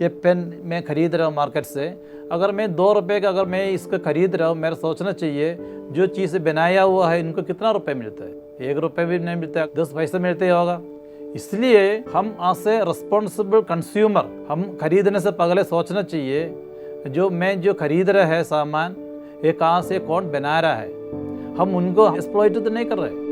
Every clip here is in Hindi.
ये पेन मैं खरीद रहा हूँ मार्केट से, अगर मैं 2 रुपये का अगर मैं इसको खरीद रहा हूँ, मेरा सोचना चाहिए जो चीज़ बनाया हुआ है इनको कितना रुपए मिलता है। 1 रुपये भी नहीं मिलता, 10 पैसे मिलते होगा। इसलिए हम आज से रिस्पॉन्सिबल कंज्यूमर हम खरीदने से पहले सोचना चाहिए जो मैं जो खरीद रहा है सामान ये कहाँ से कौन बना रहा है, हम उनको एक्सप्लॉइट तो नहीं कर रहे।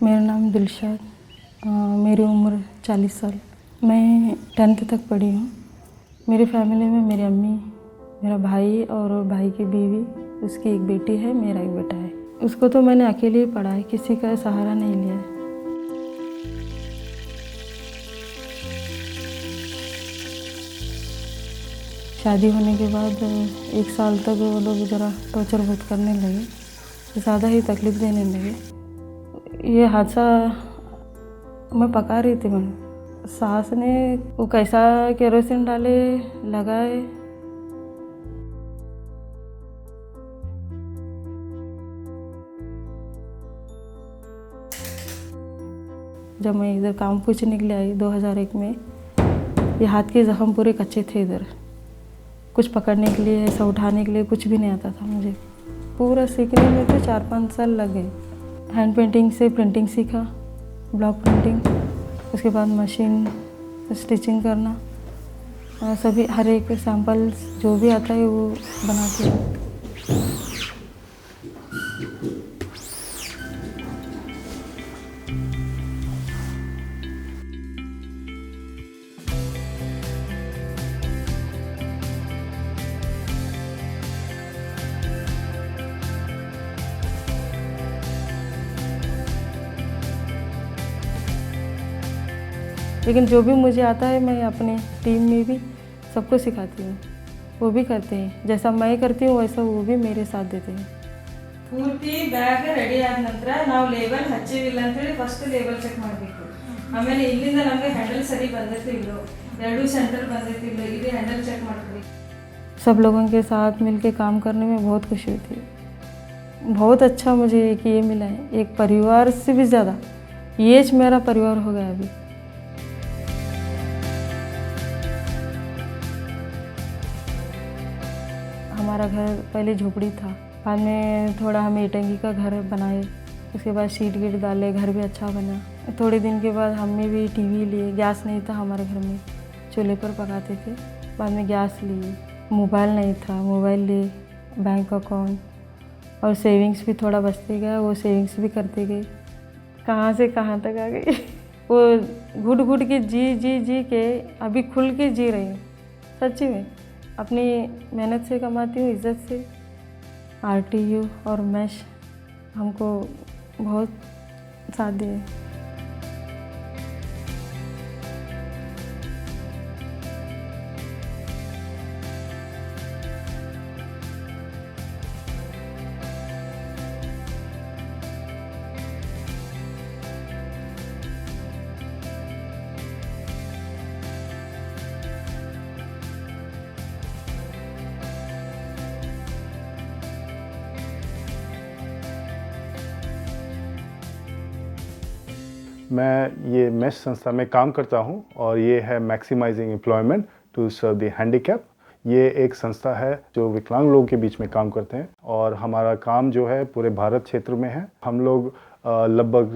मेरा नाम दिलशाद, मेरी उम्र 40 साल। मैं 10th तक पढ़ी हूँ। मेरी फैमिली में मेरी अम्मी, मेरा भाई और भाई की बीवी, उसकी एक बेटी है, मेरा एक बेटा है। उसको तो मैंने अकेले ही पढ़ा है, किसी का सहारा नहीं लिया है। शादी होने के बाद 1 साल तक वो लोग ज़रा टॉर्चर बहुत करने लगे, ज़्यादा ही तकलीफ़ देने लगे। ये हादसा मैं पका रही थी, मैंने सास ने वो कैसा केरोसिन डाले लगाए। जब मैं इधर काम पूछने के लिए आई 2001 में, ये हाथ के ज़ख्म पूरे कच्चे थे। इधर कुछ पकड़ने के लिए, ऐसा उठाने के लिए कुछ भी नहीं आता था मुझे। पूरा सीखने में तो 4-5 साल लग गए। हैंड पेंटिंग से प्रिंटिंग सीखा, ब्लॉक प्रिंटिंग, उसके बाद मशीन स्टिचिंग करना, सभी हर एक सैम्पल्स जो भी आता है वो बनाती हूँ। लेकिन जो भी मुझे आता है मैं अपने टीम में भी सबको सिखाती हूँ, वो भी करते हैं। जैसा मैं करती हूँ वैसा वो भी मेरे साथ देते हैं। ಪೂರ್ತಿ ಬ್ಯಾಗ್ ರೆಡಿ ಆದ ನಂತರ ನಾವು ಲೇಬಲ್ ಹಚ್ಚಿವಿಲ್ಲ ಅಂತೇಳಿ ಫಸ್ಟ್ ಲೇಬಲ್ ಚೆಕ್ ಮಾಡಬೇಕು. ಆಮೇಲೆ ಇಲ್ಲಿಂದ ನಮಗೆ ಹ್ಯಾಂಡಲ್ ಸರಿ ಬಂದೈತಿ ಇಲ್ಲೋ, 2 ಸೆಂಟರ್ ಬಂದೈತಿ ಇಲ್ಲೋ, ಇದು ಹ್ಯಾಂಡಲ್ ಚೆಕ್ ಮಾಡ್ತೀವಿ। सब लोगों के साथ मिलके काम करने में बहुत खुशी होती है। बहुत अच्छा मुझे कि ये मिला है, एक परिवार से भी ज़्यादा ये मेरा परिवार हो गया अभी। हमारा घर पहले झोपड़ी था, बाद में थोड़ा हम ईंटंगी का घर बनाए, उसके बाद शीट वीट डाले, घर भी अच्छा बना। थोड़े दिन के बाद हमने भी टीवी लिए, गैस नहीं था हमारे घर में, चूल्हे पर पकाते थे। बाद में गैस लिए, मोबाइल नहीं था, मोबाइल लिए, बैंक अकाउंट और सेविंग्स भी थोड़ा बचते गया, वो सेविंग्स भी करते गए। कहाँ से कहाँ तक आ गई। वो घुट घुट के जी के अभी खुल के जी रही हूँ। सच्ची में अपनी मेहनत से कमाती हूँ, इज़्ज़त से। RTU और मैश हमको बहुत साथ दिए। मैं ये मेश संस्था में काम करता हूँ और ये है maximizing employment to serve the handicap. ये एक संस्था है जो विकलांग लोगों के बीच में काम करते हैं और हमारा काम जो है पूरे भारत क्षेत्र में है। हम लोग लगभग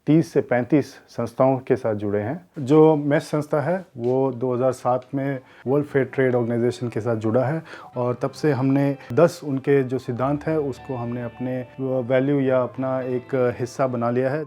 30 से 35 संस्थाओं के साथ जुड़े हैं। जो मेश संस्था है वो 2007 में वर्ल्ड फेयर ट्रेड ऑर्गेनाइजेशन के साथ जुड़ा है और तब से हमने 10 उनके जो सिद्धांत है उसको हमने अपने वैल्यू या अपना एक हिस्सा बना लिया है।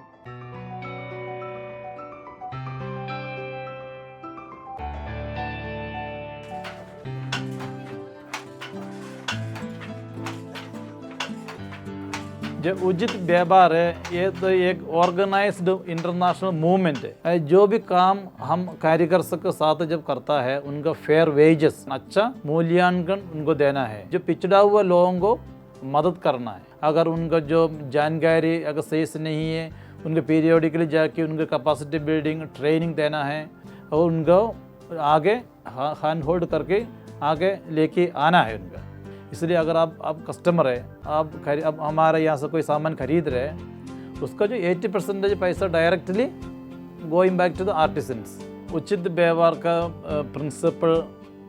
जो उचित व्यवहार है ये तो एक ऑर्गेनाइज्ड इंटरनेशनल मूवमेंट है। जो भी काम हम कारीगर्स के साथ जब करता है उनका फेयर वेजेस, अच्छा मूल्यांकन उनको देना है। जो पिछड़ा हुआ लोगों को मदद करना है। अगर उनका जो जानकारी अगर सही से नहीं है उनको पीरियोडिकली जाके उनको कैपेसिटी बिल्डिंग ट्रेनिंग देना है और उनको आगे हैंड होल्ड करके आगे लेके आना है उनका। इसलिए अगर आप कस्टमर है, अब हमारे यहाँ से कोई सामान खरीद रहे हैं, उसका जो 80% पैसा directly going back to the artisans. उचित व्यवहार का प्रिंसिपल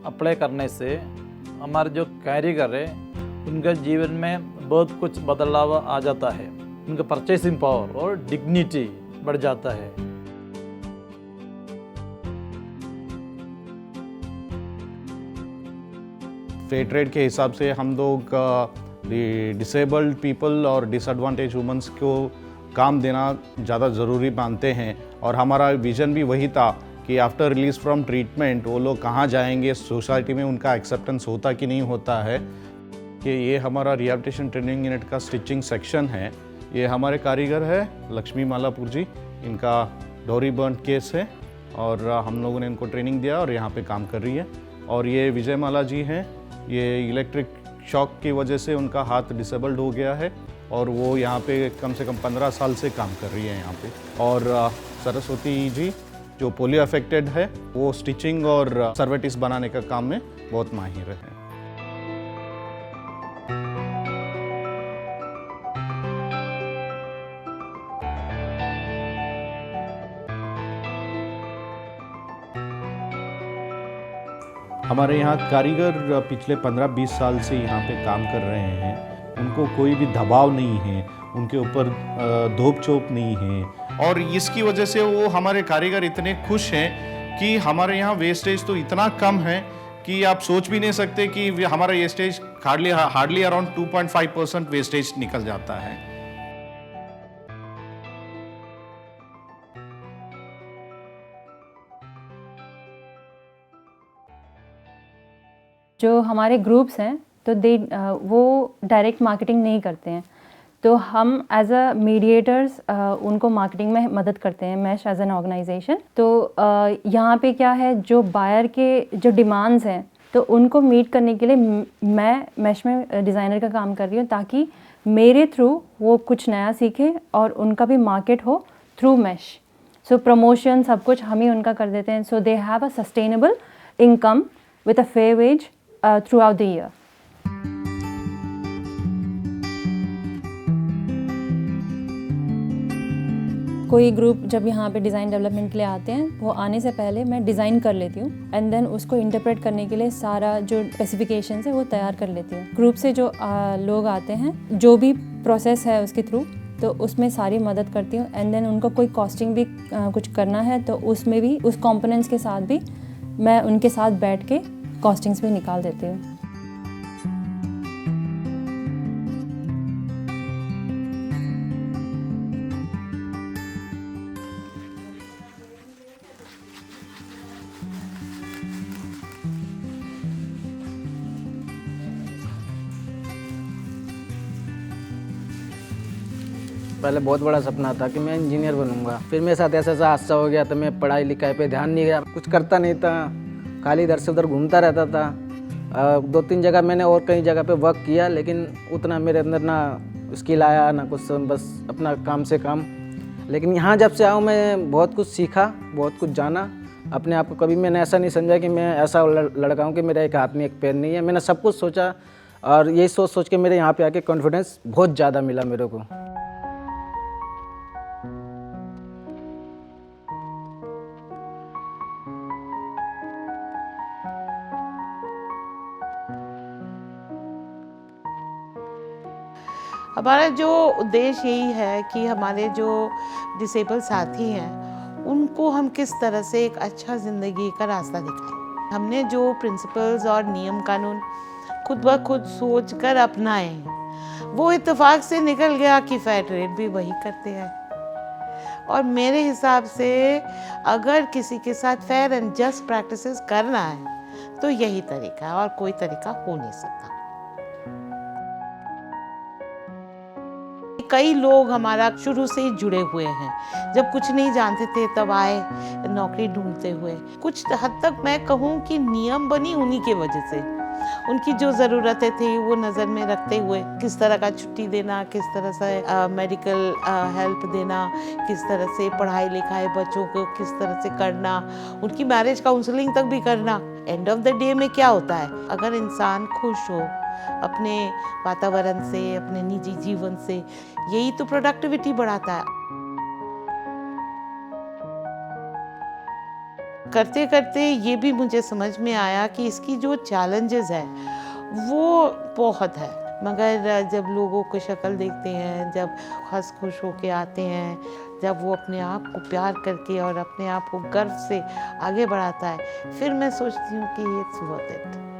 अप्लाई करने से हमारे जो कारीगर है उनके जीवन में बहुत कुछ बदलाव आ जाता है, उनका परचेसिंग पावर और डिग्निटी बढ़ जाता है। फेयर ट्रेड के हिसाब से हम लोग डिसेबल्ड पीपल और डिसएडवांटेज वुमेंस को काम देना ज़्यादा ज़रूरी मानते हैं और हमारा विज़न भी वही था कि आफ्टर रिलीज फ्रॉम ट्रीटमेंट वो लोग कहाँ जाएंगे, सोसाइटी में उनका एक्सेप्टेंस होता कि नहीं होता है। कि ये हमारा रिहैबिलिटेशन ट्रेनिंग यूनिट का स्टिचिंग सेक्शन है। ये हमारे कारीगर है लक्ष्मी मालापुर जी, इनका डोरी बर्न केस है और हम लोगों ने इनको ट्रेनिंग दिया और यहाँ पे काम कर रही है। और ये विजय माला जी हैं, ये इलेक्ट्रिक शॉक की वजह से उनका हाथ डिसेबल्ड हो गया है और वो यहाँ पे कम से कम 15 साल से काम कर रही है यहाँ पे। और सरस्वती जी जो पोलियो अफेक्टेड है, वो स्टिचिंग और सर्वेटिस बनाने का काम में बहुत माहिर है। हमारे यहाँ कारीगर पिछले 15-20 साल से यहाँ पे काम कर रहे हैं। उनको कोई भी दबाव नहीं है, उनके ऊपर धोप चोप नहीं है और इसकी वजह से वो हमारे कारीगर इतने खुश हैं कि हमारे यहाँ वेस्टेज तो इतना कम है कि आप सोच भी नहीं सकते कि हमारा वेस्टेज हार्डली अराउंड 2.5% वेस्टेज निकल जाता है। जो हमारे ग्रुप्स हैं तो वो डायरेक्ट मार्केटिंग नहीं करते हैं, तो हम एज अ मीडिएटर्स उनको मार्केटिंग में मदद करते हैं, मैश एज एन ऑर्गेनाइजेशन। तो यहाँ पे क्या है, जो बायर के जो डिमांड्स हैं तो उनको मीट करने के लिए मैं मैश में डिज़ाइनर का काम कर रही हूँ, ताकि मेरे थ्रू वो कुछ नया सीखे और उनका भी मार्केट हो थ्रू मैश। सो प्रमोशन सब कुछ हम ही उनका कर देते हैं, so they have a sustainable income with a fair wage throughout the year. कोई ग्रुप जब यहाँ पे डिज़ाइन डेवलपमेंट के लिए आते हैं, वो आने से पहले मैं डिज़ाइन कर लेती हूँ एंड देन उसको इंटरप्रेट करने के लिए सारा जो स्पेसिफिकेशंस है वो तैयार कर लेती हूँ। ग्रुप से जो लोग आते हैं, जो भी प्रोसेस है उसके थ्रू, तो उसमें सारी मदद करती हूँ एंड देन उनको कोई कॉस्टिंग भी कुछ करना है तो उसमें भी उस कंपोनेंट्स के साथ भी मैं उनके साथ बैठ के कॉस्टिंग्स भी निकाल देती हूँ। पहले बहुत बड़ा सपना था कि मैं इंजीनियर बनूंगा, फिर मेरे साथ ऐसा हादसा हो गया तो मैं पढ़ाई लिखाई पे ध्यान नहीं गया, कुछ करता नहीं था, खाली इधर से उधर घूमता रहता था। 2-3 जगह मैंने और कई जगह पे वर्क किया, लेकिन उतना मेरे अंदर ना स्किल आया ना कुछ, बस अपना काम से काम। लेकिन यहाँ जब से आऊँ मैं बहुत कुछ सीखा, बहुत कुछ जाना। अपने आप को कभी मैंने ऐसा नहीं समझा कि मैं ऐसा लड़का हूँ कि मेरा एक हाथ में एक पैर नहीं है। मैंने सब कुछ सोचा और यही सोच के मेरे यहाँ पे आके कॉन्फिडेंस बहुत ज़्यादा मिला मेरे को। हमारा जो उद्देश्य यही है कि हमारे जो डिसेबल साथी हैं उनको हम किस तरह से एक अच्छा ज़िंदगी का रास्ता दिखाएं। हमने जो प्रिंसिपल्स और नियम कानून खुद ब खुद सोच कर अपनाए हैं, वो इत्तेफाक से निकल गया कि फेयर ट्रेड भी वही करते हैं। और मेरे हिसाब से अगर किसी के साथ फेयर एंड जस्ट प्रैक्टिसेस करना है तो यही तरीका है और कोई तरीका हो नहीं सकता। कई लोग हमारा शुरू से ही जुड़े हुए हैं, जब कुछ नहीं जानते थे तब आए नौकरी ढूंढते हुए। कुछ हद तक मैं कहूँ कि नियम बनी उन्हीं के वजह से। उनकी जो ज़रूरतें थी वो नज़र में रखते हुए किस तरह का छुट्टी देना, किस तरह से मेडिकल हेल्प देना, किस तरह से पढ़ाई लिखाई बच्चों को किस तरह से करना, उनकी मैरिज काउंसलिंग तक भी करना। एंड ऑफ द डे में क्या होता है, अगर इंसान खुश हो अपने वातावरण से, अपने निजी जीवन से, यही तो प्रोडक्टिविटी बढ़ाता है। करते करते ये भी मुझे समझ में आया कि इसकी जो चैलेंजेस है वो बहुत है, मगर जब लोगों को शक्ल देखते हैं, जब हंस खुश होके आते हैं, जब वो अपने आप को प्यार करके और अपने आप को गर्व से आगे बढ़ाता है, फिर मैं सोचती हूँ कि इट्स वर्थ इट।